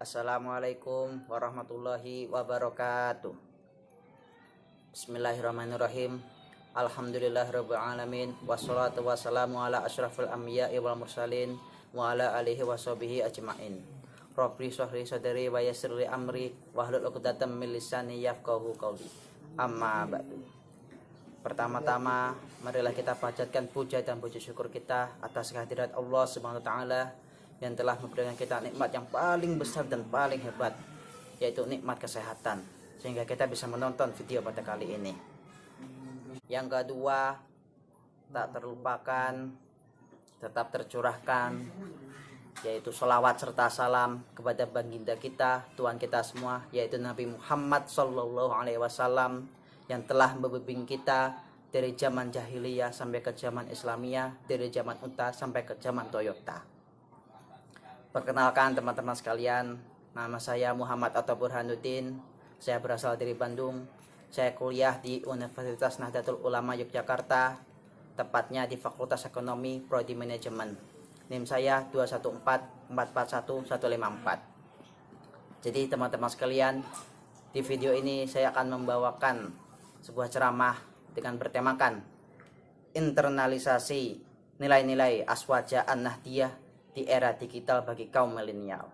Assalamualaikum warahmatullahi wabarakatuh. Bismillahirrahmanirrahim. Alhamdulillahirabbil alamin wassalatu wassalamu ala asyrafil anbiya'i wal mursalin wa ala alihi washabihi ajmain. Rabbi shrah li sadri wa yassir li amri wahlul 'uqdatam min lisani yafqahu qawli. Amma ba'du. Pertama-tama marilah kita panjatkan puja dan puji syukur kita atas kehadirat Allah Subhanahu wa taala yang telah memberikan kita nikmat yang paling besar dan paling hebat, yaitu nikmat kesehatan, sehingga kita bisa menonton video pada kali ini. Yang kedua, tak terlupakan, tetap tercurahkan, yaitu sholawat serta salam kepada baginda kita, Tuhan kita semua, yaitu Nabi Muhammad SAW, yang telah membimbing kita dari zaman jahiliyah sampai ke zaman Islamiyah, dari zaman unta sampai ke zaman Toyota. Perkenalkan teman-teman sekalian, nama saya Muhammad Atta Burhanuddin. Saya berasal dari Bandung. Saya kuliah di Universitas Nahdlatul Ulama Yogyakarta, tepatnya di Fakultas Ekonomi Prodi Manajemen. NIM saya 214415154. Jadi teman-teman sekalian, di video ini saya akan membawakan sebuah ceramah dengan bertemakan internalisasi nilai-nilai Aswaja An-Nahdliyah di era digital bagi kaum milenial.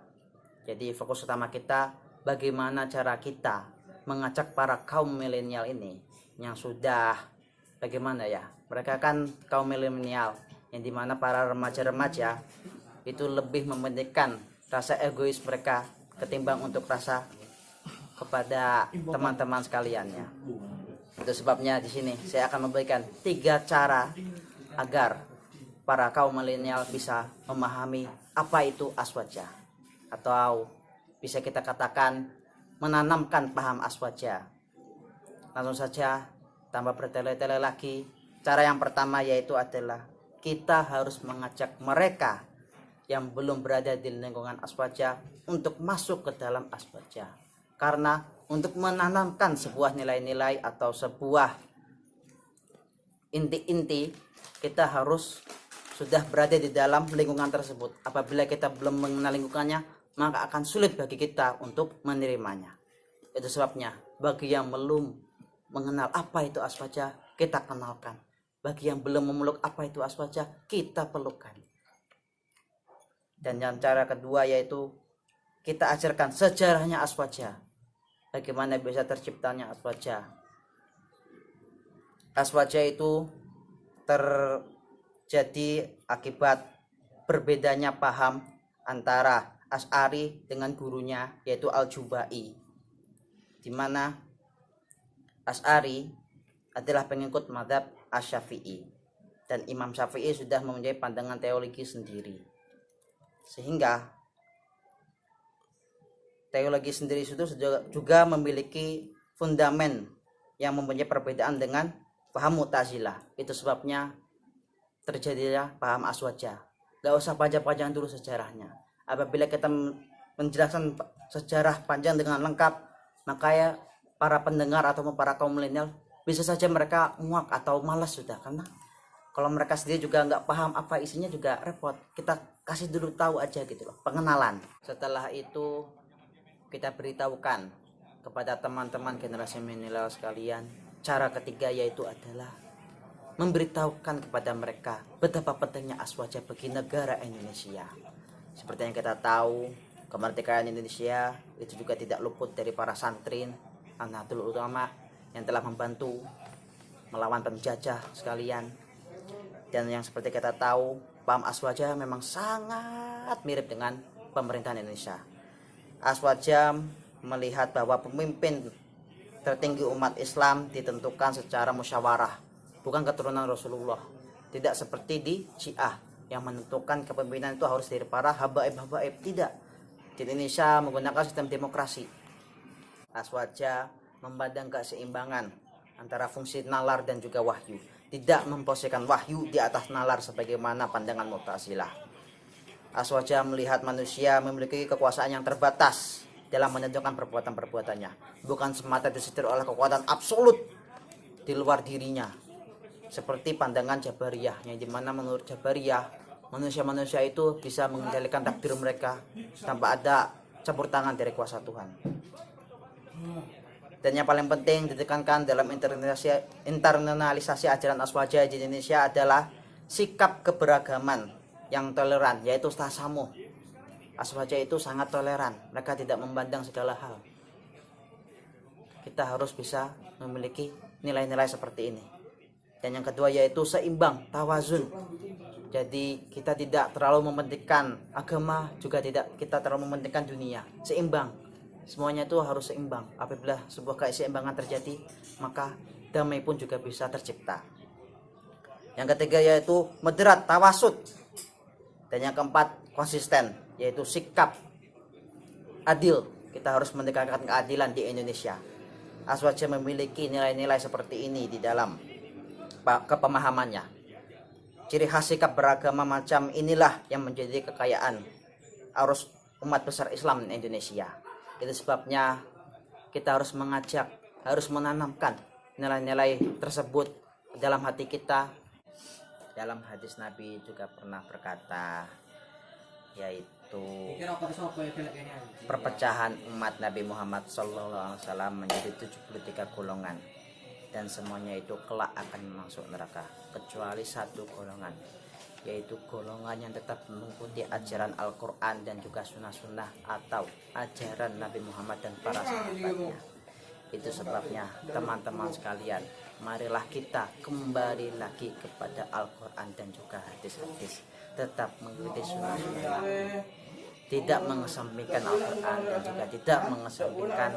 Jadi fokus utama kita bagaimana cara kita mengajak para kaum milenial ini yang sudah bagaimana ya, mereka kan kaum milenial yang dimana para remaja-remaja itu lebih mementingkan rasa egois mereka ketimbang untuk rasa kepada teman-teman sekaliannya. Itu sebabnya di sini saya akan memberikan 3 cara agar para kaum milenial bisa memahami apa itu aswaja, atau bisa kita katakan menanamkan paham aswaja. Langsung saja tanpa bertele-tele lagi, cara yang pertama yaitu adalah kita harus mengajak mereka yang belum berada di lingkungan aswaja untuk masuk ke dalam aswaja. Karena untuk menanamkan sebuah nilai-nilai atau sebuah inti-inti, kita harus sudah berada di dalam lingkungan tersebut. Apabila kita belum mengenal lingkungannya, maka akan sulit bagi kita untuk menerimanya. Itu sebabnya bagi yang belum mengenal apa itu aswaja, kita kenalkan. Bagi yang belum memeluk apa itu aswaja, kita pelukkan. Dan yang cara kedua yaitu kita ajarkan sejarahnya aswaja. Bagaimana bisa terciptanya aswaja. Aswaja itu jadi akibat berbedanya paham antara Asy'ari dengan gurunya yaitu Al-Jubai, di mana Asy'ari adalah pengikut mazhab Asy-Syafi'i dan Imam Syafi'i sudah mempunyai pandangan teologi sendiri, sehingga teologi sendiri itu juga memiliki fundamen yang mempunyai perbedaan dengan paham Mu'tazilah. Itu sebabnya terjadilah paham aswaja. Gak usah panjang-panjang dulu sejarahnya. Apabila kita menjelaskan sejarah panjang dengan lengkap, maka ya para pendengar atau para kaum milenial bisa saja mereka muak atau malas sudah, karena kalau mereka sendiri juga nggak paham apa isinya juga repot. Kita kasih dulu tahu aja gitu loh, pengenalan. Setelah itu kita beritahukan kepada teman-teman generasi milenial sekalian, cara ketiga yaitu adalah memberitahukan kepada mereka betapa pentingnya aswaja bagi negara Indonesia. Seperti yang kita tahu, kemerdekaan Indonesia itu juga tidak luput dari para santrin Nahdlatul Ulama yang telah membantu melawan penjajah sekalian. Dan yang seperti kita tahu, paham aswaja memang sangat mirip dengan pemerintahan Indonesia. Aswaja melihat bahwa pemimpin tertinggi umat Islam ditentukan secara musyawarah, bukan keturunan Rasulullah. Tidak seperti di Syiah yang menentukan kepemimpinan itu harus dari para habaib-habaib. Tidak. Di Indonesia menggunakan sistem demokrasi. Aswaja memandang keseimbangan antara fungsi nalar dan juga wahyu. Tidak memposisikan wahyu di atas nalar sebagaimana pandangan Mu'tazilah. Aswaja melihat manusia memiliki kekuasaan yang terbatas dalam menentukan perbuatan-perbuatannya, bukan semata disetir oleh kekuatan absolut di luar dirinya, seperti pandangan Jabariyah, yang dimana menurut Jabariyah manusia-manusia itu bisa mengendalikan takdir mereka tanpa ada campur tangan dari kuasa Tuhan. Dan yang paling penting ditekankan dalam internalisasi ajaran Aswaja di Indonesia adalah sikap keberagaman yang toleran, yaitu tasamuh. Aswaja itu sangat toleran, mereka tidak memandang segala hal. Kita harus bisa memiliki nilai-nilai seperti ini. Dan yang kedua yaitu seimbang, tawazun. Jadi kita tidak terlalu mementingkan agama, juga tidak kita terlalu mementingkan dunia. Seimbang. Semuanya itu harus seimbang. Apabila sebuah keseimbangan terjadi, maka damai pun juga bisa tercipta. Yang ketiga yaitu moderat, tawasud. Dan yang keempat konsisten, yaitu sikap adil. Kita harus mendekatkan keadilan di Indonesia. Aswaja memiliki nilai-nilai seperti ini di dalam kepemahamannya. Ciri khas sikap beragama macam inilah yang menjadi kekayaan arus umat besar Islam di Indonesia. Itu sebabnya kita harus mengajak, harus menanamkan nilai-nilai tersebut dalam hati kita. Dalam hadis Nabi juga pernah berkata, yaitu perpecahan umat Nabi Muhammad SAW menjadi 73 golongan, dan semuanya itu kelak akan masuk neraka kecuali satu golongan, yaitu golongan yang tetap mengikuti ajaran Al-Quran dan juga sunnah-sunnah atau ajaran Nabi Muhammad dan para sahabatnya. Itu sebabnya teman-teman sekalian, marilah kita kembali lagi kepada Al-Quran dan juga hadis-hadis, tetap mengikuti sunnah-sunnah, tidak mengesampingkan Al-Quran dan juga tidak mengesampingkan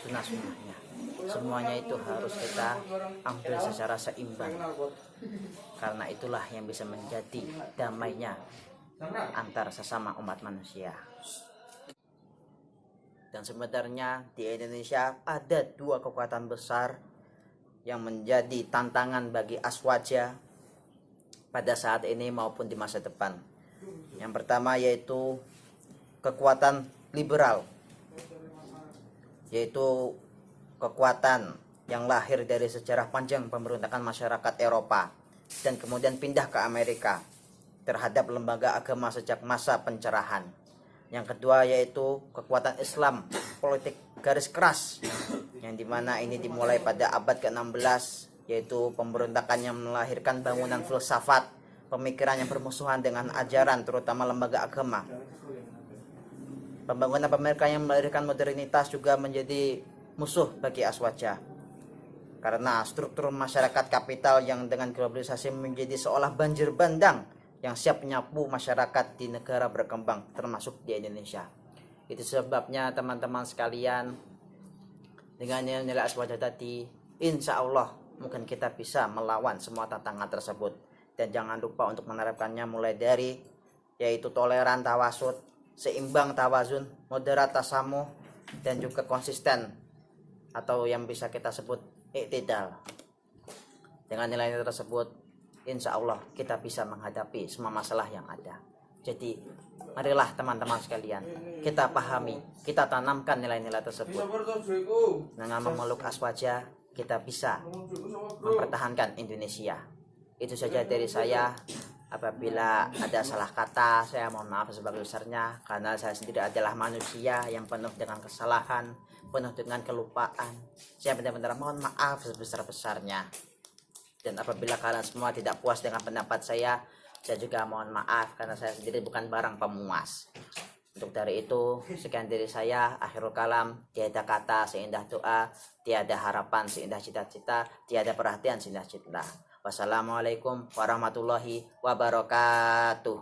sunnah-sunnahnya. Semuanya itu harus kita ambil secara seimbang, karena itulah yang bisa menjadi damainya antar sesama umat manusia. Dan sebenarnya di Indonesia ada dua kekuatan besar yang menjadi tantangan bagi Aswaja pada saat ini maupun di masa depan. Yang pertama yaitu kekuatan liberal, yaitu kekuatan yang lahir dari sejarah panjang pemberontakan masyarakat Eropa dan kemudian pindah ke Amerika terhadap lembaga agama sejak masa pencerahan. Yang kedua yaitu kekuatan Islam politik garis keras, yang dimana ini dimulai pada abad ke-16, yaitu pemberontakan yang melahirkan bangunan filsafat, pemikiran yang bermusuhan dengan ajaran terutama lembaga agama. Pembangunan pemikiran yang melahirkan modernitas juga menjadi musuh bagi Aswaja, karena struktur masyarakat kapital yang dengan globalisasi menjadi seolah banjir bandang yang siap menyapu masyarakat di negara berkembang termasuk di Indonesia. Itu sebabnya teman-teman sekalian, dengan nilai Aswaja tadi, insya Allah mungkin kita bisa melawan semua tantangan tersebut. Dan jangan lupa untuk menerapkannya mulai dari yaitu toleran, tawasud, seimbang, tawazun, moderat, tasamuh, dan juga konsisten atau yang bisa kita sebut iktidal. Dengan nilai tersebut, insya Allah kita bisa menghadapi semua masalah yang ada. Jadi marilah teman-teman sekalian, kita pahami, kita tanamkan nilai-nilai tersebut. Dengan memeluk Aswaja, kita bisa mempertahankan Indonesia. Itu saja dari saya. Apabila ada salah kata, saya mohon maaf sebesar-besarnya, karena saya sendiri adalah manusia yang penuh dengan kesalahan, penuh dengan kelupaan. Saya benar-benar mohon maaf sebesar-besarnya. Dan apabila kalian semua tidak puas dengan pendapat saya juga mohon maaf, karena saya sendiri bukan barang pemuas. Untuk dari itu, sekian dari saya, akhirul kalam, tiada kata seindah doa, tiada harapan seindah cita-cita, tiada perhatian seindah cinta. Wassalamualaikum warahmatullahi wabarakatuh.